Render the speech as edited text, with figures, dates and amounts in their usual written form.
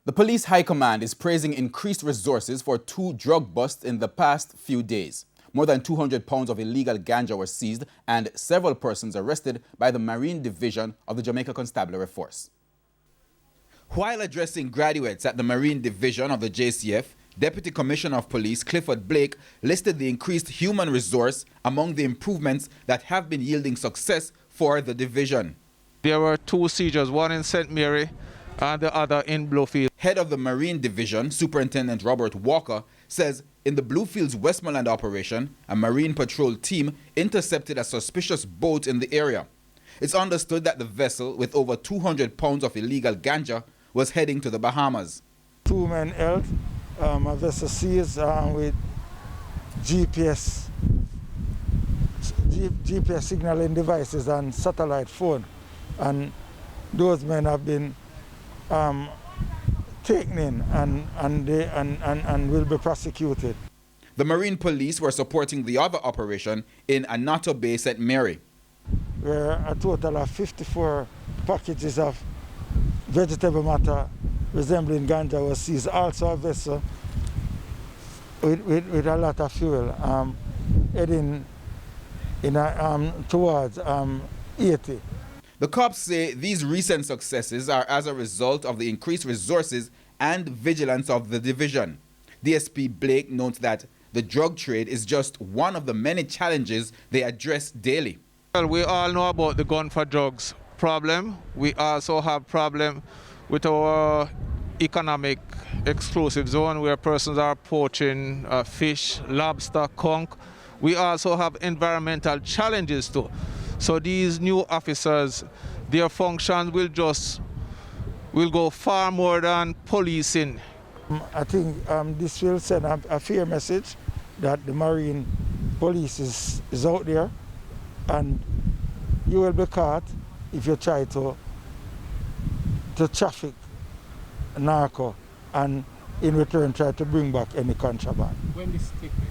The police high command is praising increased resources for 2 drug busts in the past few days. More than 200 pounds of illegal ganja were seized and several persons arrested by the Marine Division of the Jamaica Constabulary Force. While addressing graduates at the Marine Division of the JCF, Deputy Commissioner of Police Clifford Blake listed the increased human resource among the improvements that have been yielding success for the division. There were 2 seizures, one in St. Mary and the other in Bluefield. Head of the Marine Division, Superintendent Robert Walker, says in the Bluefields Westmoreland operation, a Marine patrol team intercepted a suspicious boat in the area. It's understood that the vessel, with over 200 pounds of illegal ganja, was heading to the Bahamas. 2 men held, a vessel seized with GPS signaling devices and satellite phone, and those men have been taken in and will be prosecuted. The Marine Police were supporting the other operation in Anato Bay, St. Mary, where a total of 54 packages of vegetable matter resembling ganja was seized. Also a vessel with a lot of fuel heading towards Haiti. The cops say these recent successes are as a result of the increased resources and vigilance of the division. DSP Blake notes that the drug trade is just one of the many challenges they address daily. Well, we all know about the gun for drugs problem. We also have problem with our economic exclusive zone where persons are poaching fish, lobster, conch. We also have environmental challenges too. So these new officers, their functions will go far more than policing. I think this will send a fair message that the Marine Police is out there, and you will be caught if you try to traffic narco and in return try to bring back any contraband.